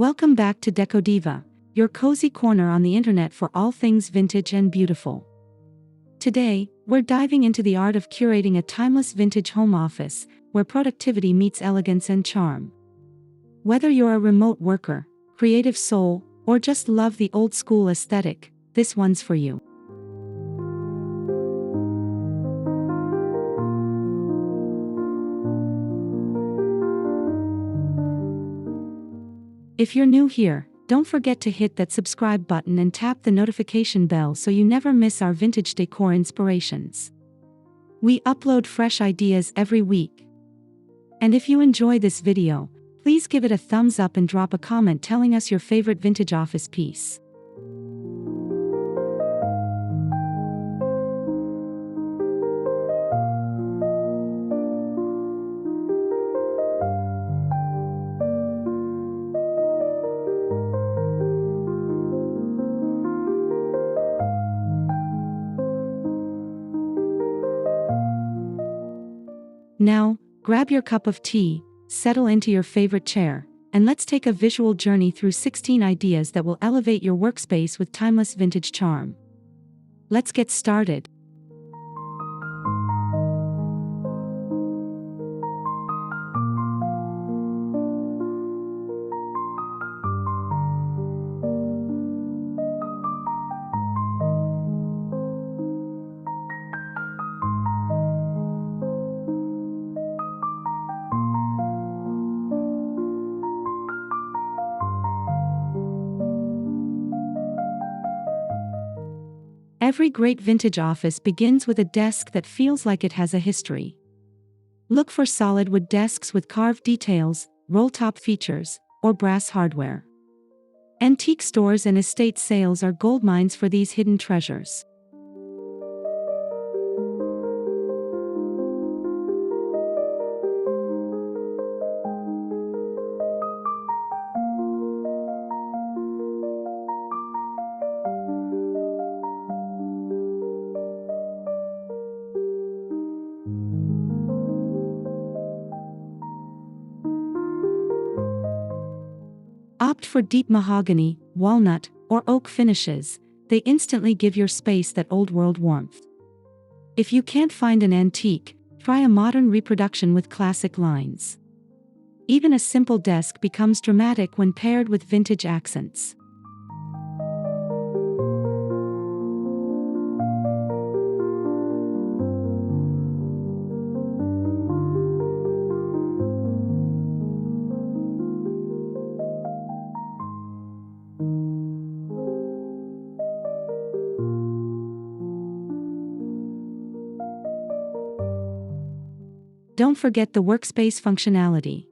Welcome back to Decodiva, your cozy corner on the internet for all things vintage and beautiful. Today, we're diving into the art of curating a timeless vintage home office, where productivity meets elegance and charm. Whether you're a remote worker, creative soul, or just love the old-school aesthetic, this one's for you. If you're new here, don't forget to hit that subscribe button and tap the notification bell so you never miss our vintage decor inspirations. We upload fresh ideas every week. And if you enjoy this video, please give it a thumbs up and drop a comment telling us your favorite vintage office piece. Now, grab your cup of tea, settle into your favorite chair, and let's take a visual journey through 16 ideas that will elevate your workspace with timeless vintage charm. Let's get started. Every great vintage office begins with a desk that feels like it has a history. Look for solid wood desks with carved details, roll-top features, or brass hardware. Antique stores and estate sales are goldmines for these hidden treasures. Opt for deep mahogany, walnut, or oak finishes. They instantly give your space that old-world warmth. If you can't find an antique, try a modern reproduction with classic lines. Even a simple desk becomes dramatic when paired with vintage accents. Don't forget the workspace functionality.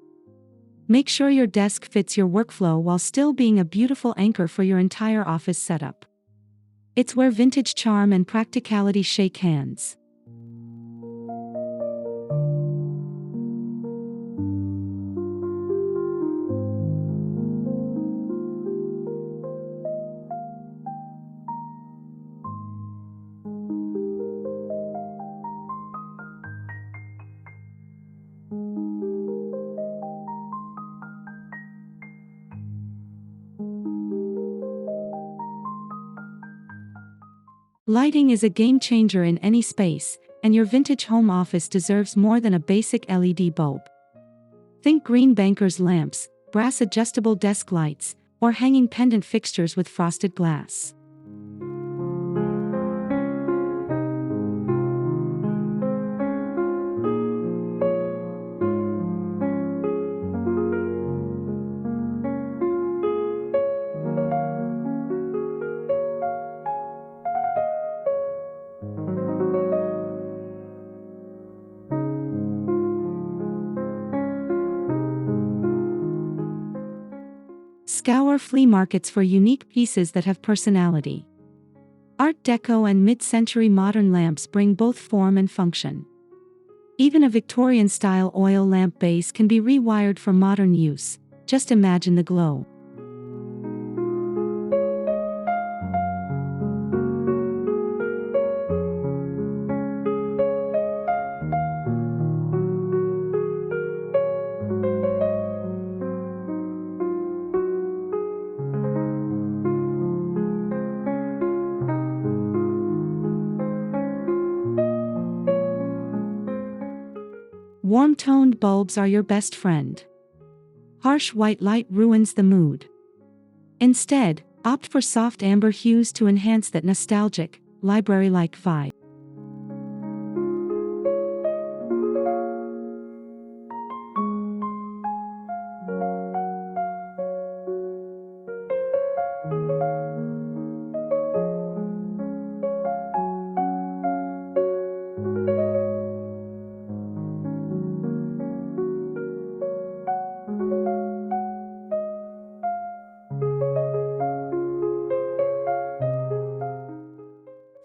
Make sure your desk fits your workflow while still being a beautiful anchor for your entire office setup. It's where vintage charm and practicality shake hands. Lighting is a game changer in any space, and your vintage home office deserves more than a basic LED bulb. Think green banker's lamps, brass adjustable desk lights, or hanging pendant fixtures with frosted glass. Scour flea markets for unique pieces that have personality. Art Deco and mid-century modern lamps bring both form and function. Even a Victorian-style oil lamp base can be rewired for modern use. Just imagine the glow. Warm-toned bulbs are your best friend. Harsh white light ruins the mood. Instead, opt for soft amber hues to enhance that nostalgic, library-like vibe.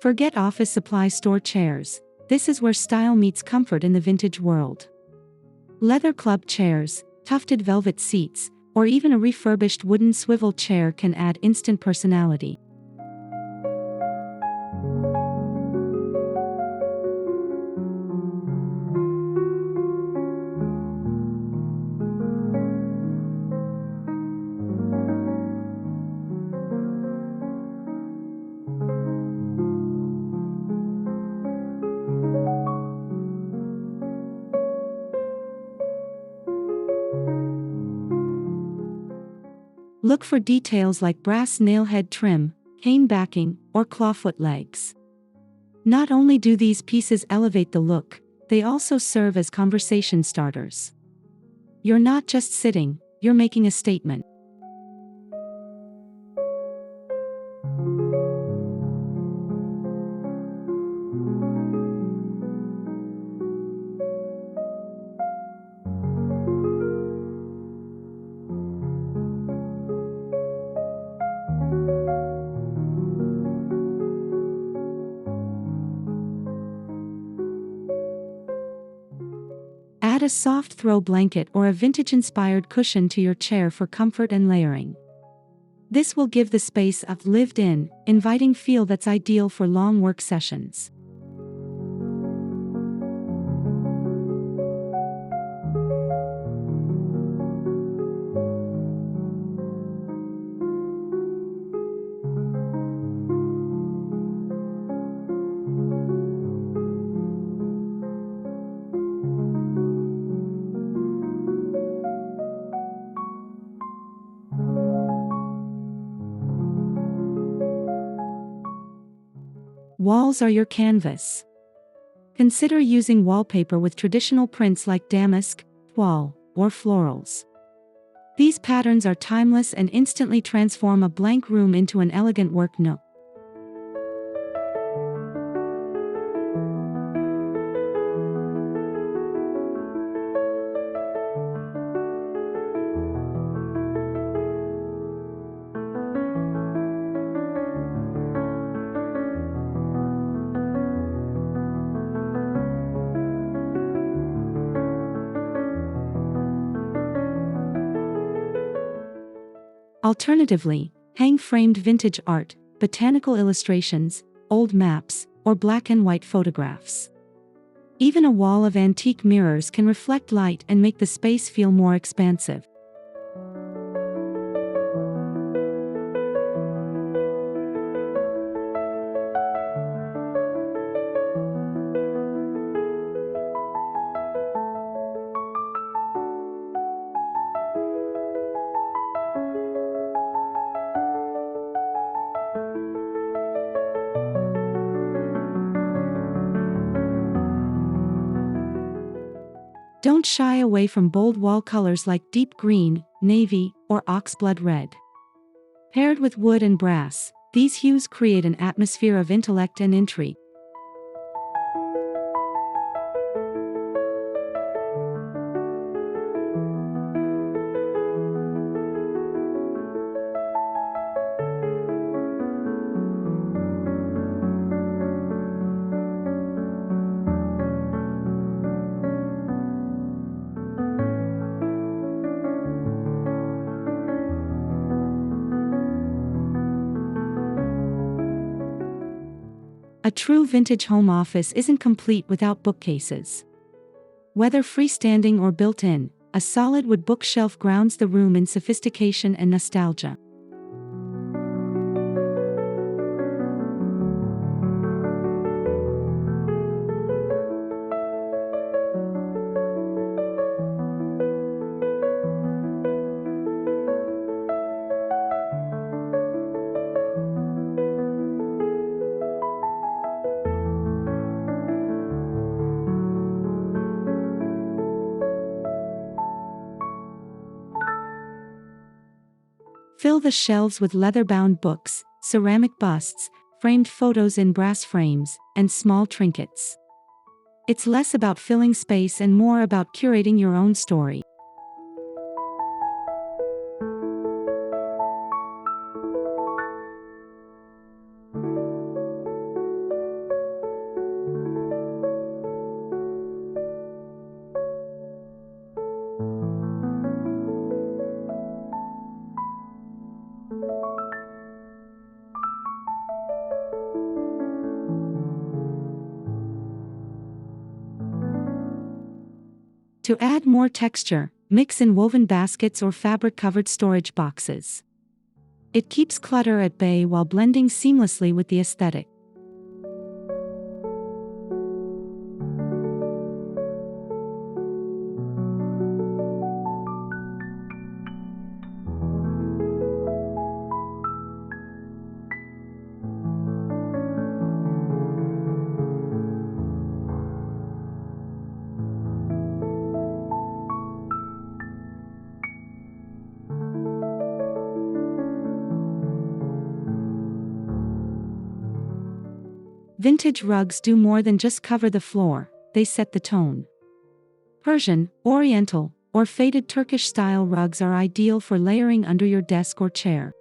Forget office supply store chairs. This is where style meets comfort in the vintage world. Leather club chairs, tufted velvet seats, or even a refurbished wooden swivel chair can add instant personality. Look for details like brass nailhead trim, cane backing, or clawfoot legs. Not only do these pieces elevate the look, they also serve as conversation starters. You're not just sitting, you're making a statement. Add a soft throw blanket or a vintage-inspired cushion to your chair for comfort and layering. This will give the space a lived-in, inviting feel that's ideal for long work sessions. Walls are your canvas. Consider using wallpaper with traditional prints like damask, toile, or florals. These patterns are timeless and instantly transform a blank room into an elegant work nook. Alternatively, hang framed vintage art, botanical illustrations, old maps, or black and white photographs. Even a wall of antique mirrors can reflect light and make the space feel more expansive. Don't shy away from bold wall colors like deep green, navy, or oxblood red. Paired with wood and brass, these hues create an atmosphere of intellect and intrigue. A true vintage home office isn't complete without bookcases. Whether freestanding or built-in, a solid wood bookshelf grounds the room in sophistication and nostalgia. Fill the shelves with leather-bound books, ceramic busts, framed photos in brass frames, and small trinkets. It's less about filling space and more about curating your own story. To add more texture, mix in woven baskets or fabric-covered storage boxes. It keeps clutter at bay while blending seamlessly with the aesthetic. Vintage rugs do more than just cover the floor, they set the tone. Persian, Oriental, or faded Turkish-style rugs are ideal for layering under your desk or chair.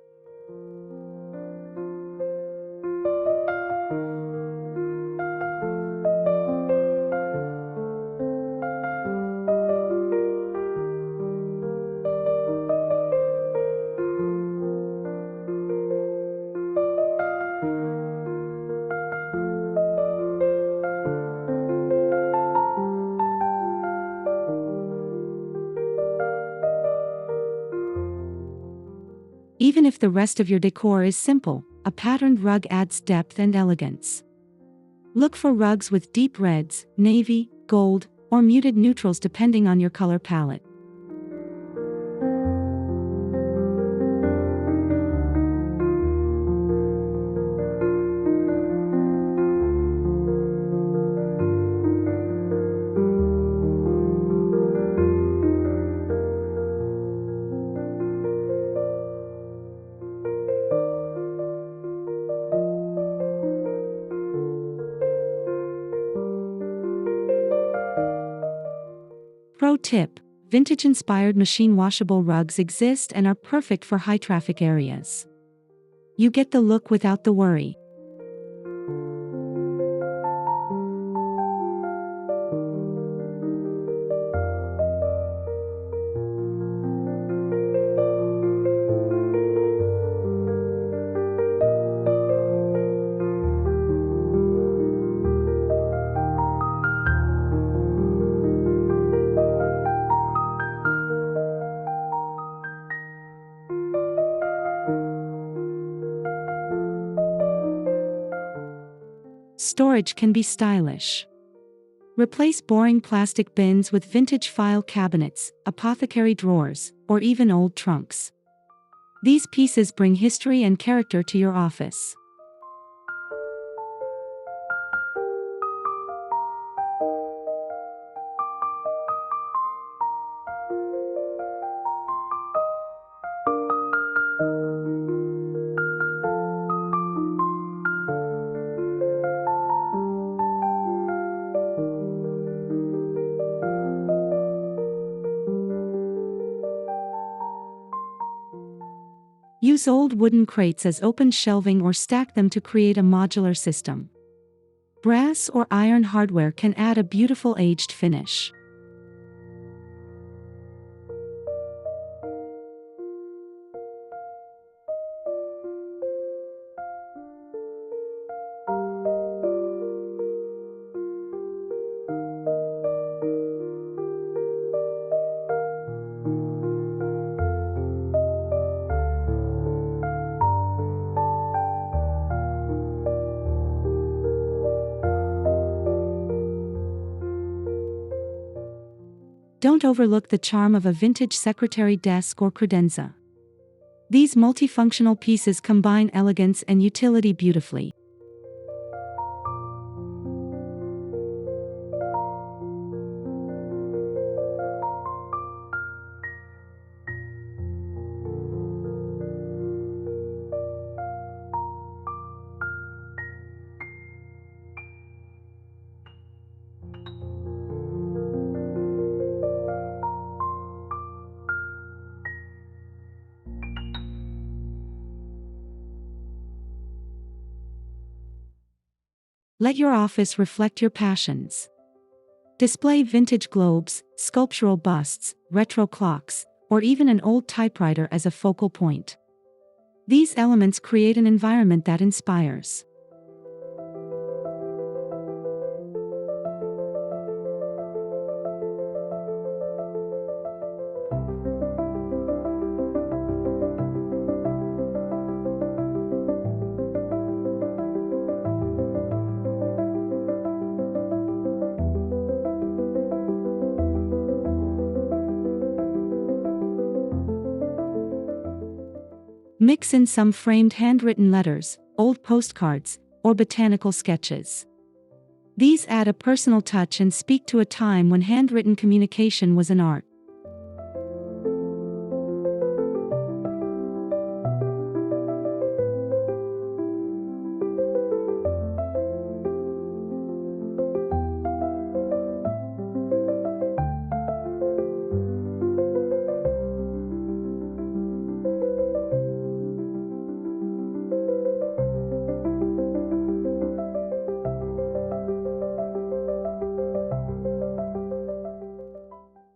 Even if the rest of your decor is simple, a patterned rug adds depth and elegance. Look for rugs with deep reds, navy, gold, or muted neutrals depending on your color palette. Pro tip: vintage-inspired machine-washable rugs exist and are perfect for high-traffic areas. You get the look without the worry. Storage can be stylish. Replace boring plastic bins with vintage file cabinets, apothecary drawers, or even old trunks. These pieces bring history and character to your office. Use old wooden crates as open shelving or stack them to create a modular system. Brass or iron hardware can add a beautiful aged finish. Don't overlook the charm of a vintage secretary desk or credenza. These multifunctional pieces combine elegance and utility beautifully. Let your office reflect your passions. Display vintage globes, sculptural busts, retro clocks, or even an old typewriter as a focal point. These elements create an environment that inspires. Mix in some framed handwritten letters, old postcards, or botanical sketches. These add a personal touch and speak to a time when handwritten communication was an art.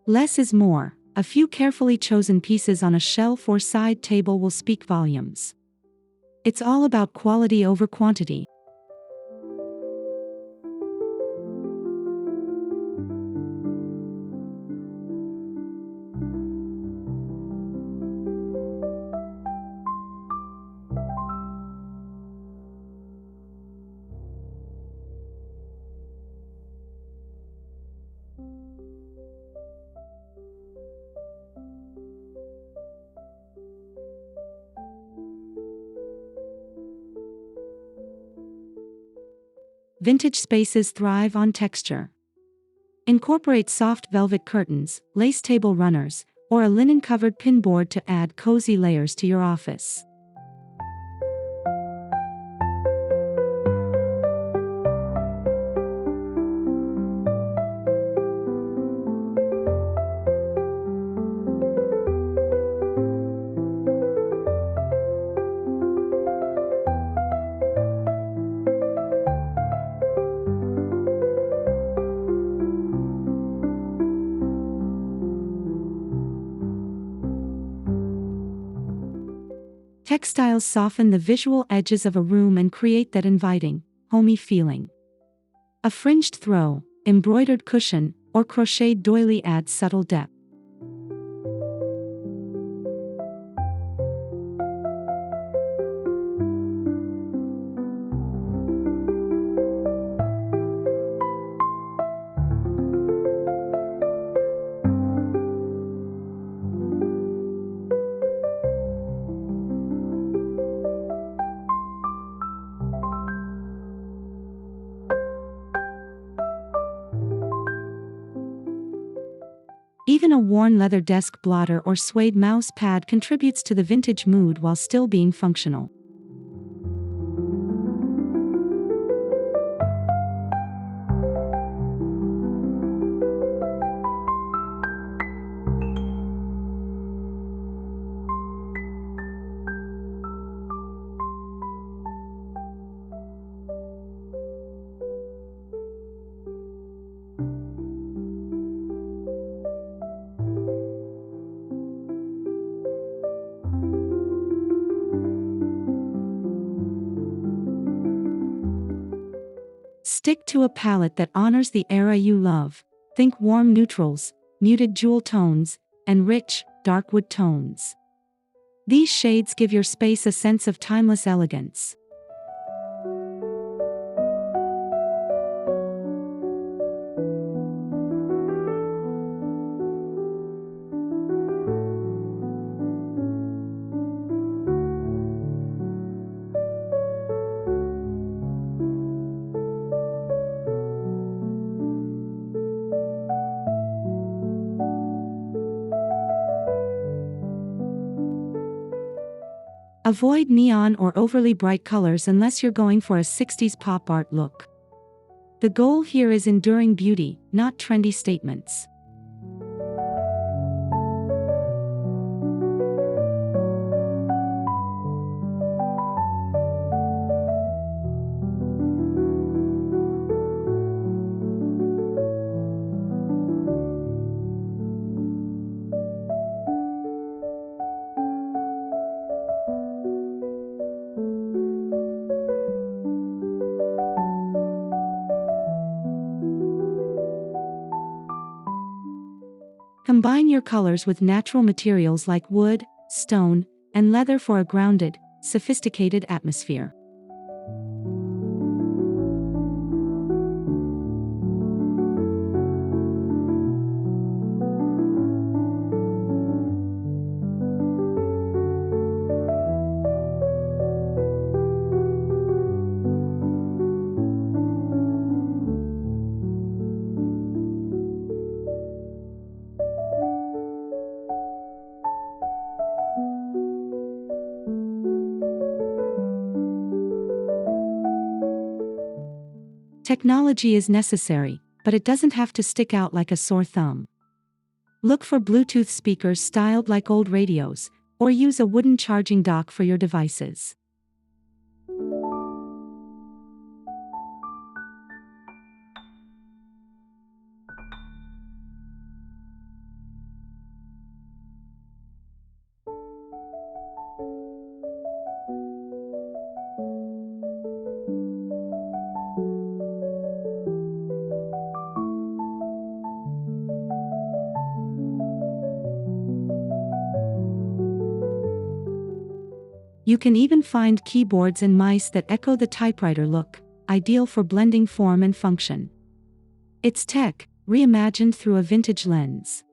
Less is more. A few carefully chosen pieces on a shelf or side table will speak volumes. It's all about quality over quantity. Vintage spaces thrive on texture. Incorporate soft velvet curtains, lace table runners, or a linen-covered pinboard to add cozy layers to your office. Textiles soften the visual edges of a room and create that inviting, homey feeling. A fringed throw, embroidered cushion, or crocheted doily adds subtle depth. Even a worn leather desk blotter or suede mouse pad contributes to the vintage mood while still being functional. Stick to a palette that honors the era you love. Think warm neutrals, muted jewel tones, and rich, dark wood tones. These shades give your space a sense of timeless elegance. Avoid neon or overly bright colors unless you're going for a 60s pop art look. The goal here is enduring beauty, not trendy statements. Combine your colors with natural materials like wood, stone, and leather for a grounded, sophisticated atmosphere. Technology is necessary, but it doesn't have to stick out like a sore thumb. Look for Bluetooth speakers styled like old radios, or use a wooden charging dock for your devices. You can even find keyboards and mice that echo the typewriter look, ideal for blending form and function. It's tech, reimagined through a vintage lens.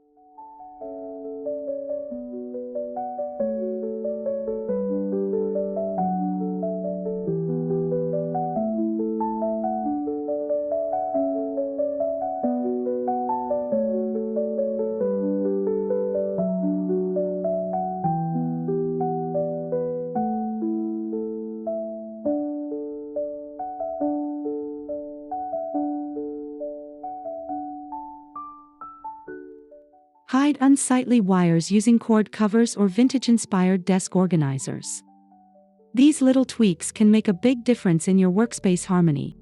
Hide unsightly wires using cord covers or vintage-inspired desk organizers. These little tweaks can make a big difference in your workspace harmony.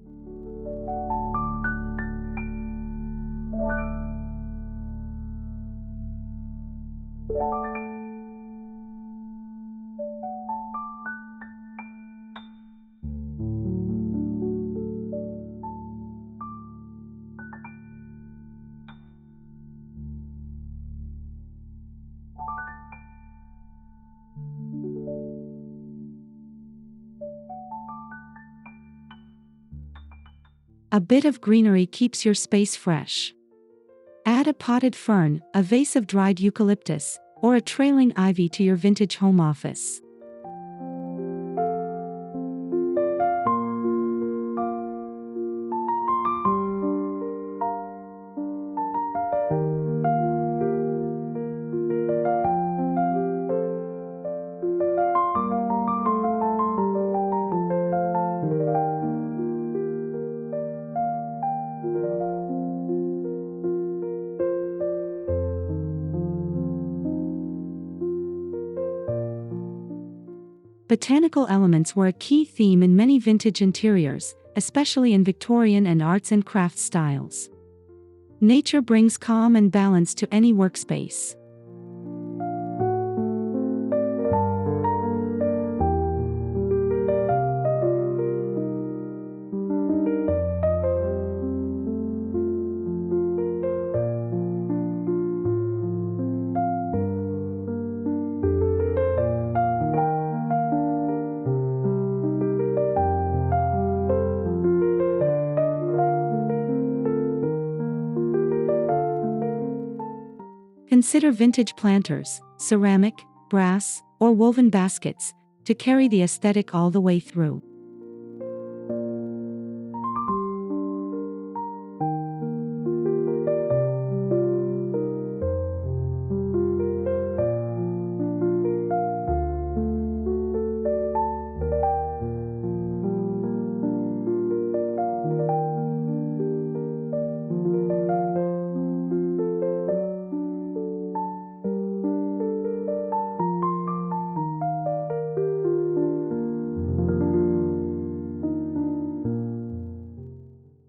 A bit of greenery keeps your space fresh. Add a potted fern, a vase of dried eucalyptus, or a trailing ivy to your vintage home office. Botanical elements were a key theme in many vintage interiors, especially in Victorian and arts and crafts styles. Nature brings calm and balance to any workspace. Consider vintage planters, ceramic, brass, or woven baskets, to carry the aesthetic all the way through.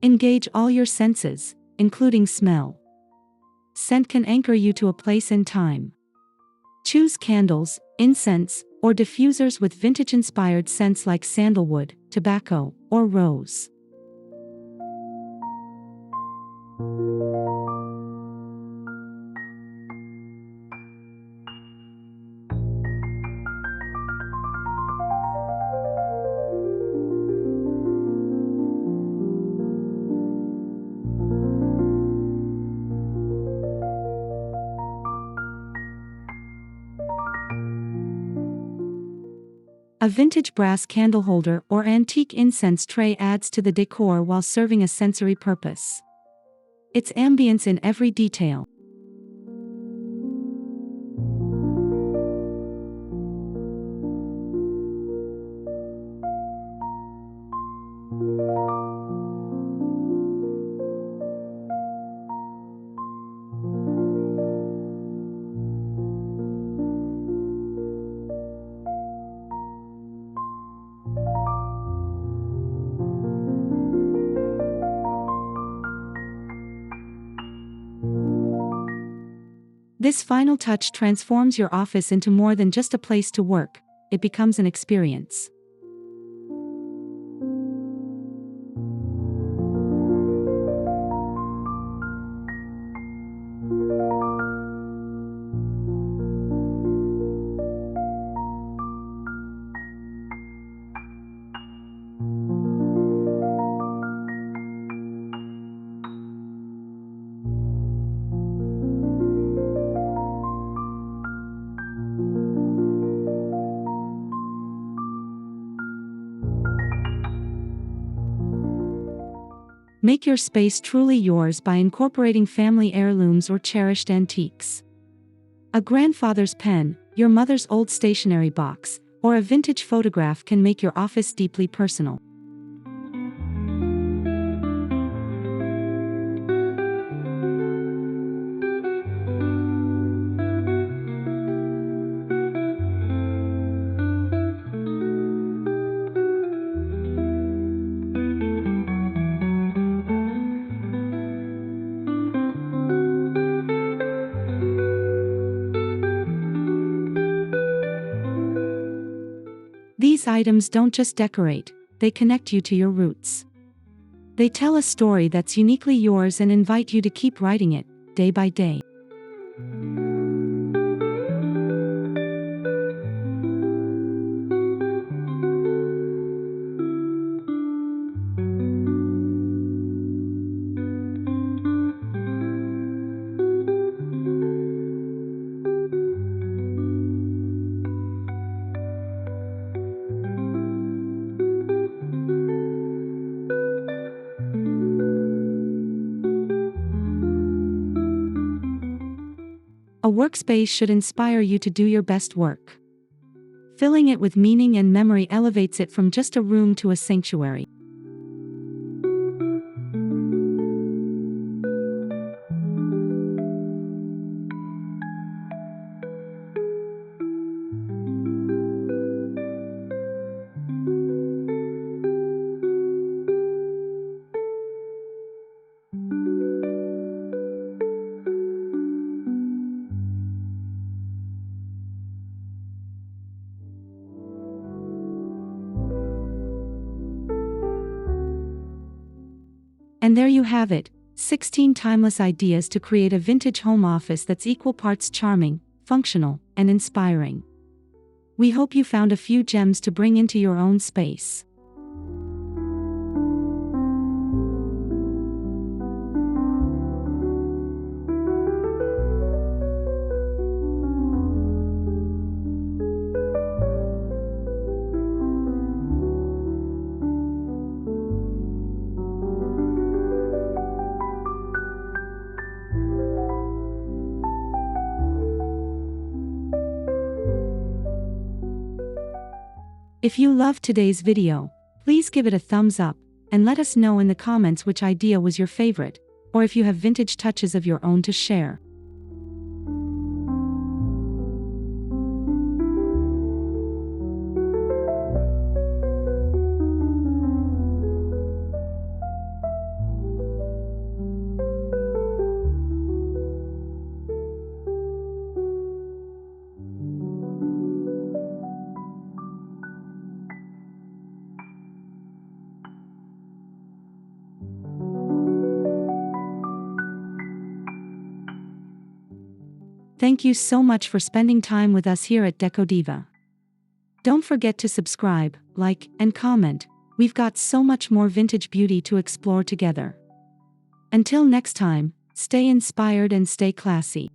Engage all your senses, including smell. Scent can anchor you to a place and time. Choose candles, incense, or diffusers with vintage-inspired scents like sandalwood, tobacco, or rose. A vintage brass candle holder or antique incense tray adds to the decor while serving a sensory purpose. It's ambience in every detail. This final touch transforms your office into more than just a place to work, it becomes an experience. Make your space truly yours by incorporating family heirlooms or cherished antiques. A grandfather's pen, your mother's old stationery box, or a vintage photograph can make your office deeply personal. These items don't just decorate, they connect you to your roots. They tell a story that's uniquely yours and invite you to keep writing it, day by day. A workspace should inspire you to do your best work. Filling it with meaning and memory elevates it from just a room to a sanctuary. And there you have it, 16 timeless ideas to create a vintage home office that's equal parts charming, functional, and inspiring. We hope you found a few gems to bring into your own space. If you loved today's video, please give it a thumbs up, and let us know in the comments which idea was your favorite, or if you have vintage touches of your own to share. Thank you so much for spending time with us here at Decodiva. Don't forget to subscribe, like, and comment. We've got so much more vintage beauty to explore together. Until next time, stay inspired and stay classy.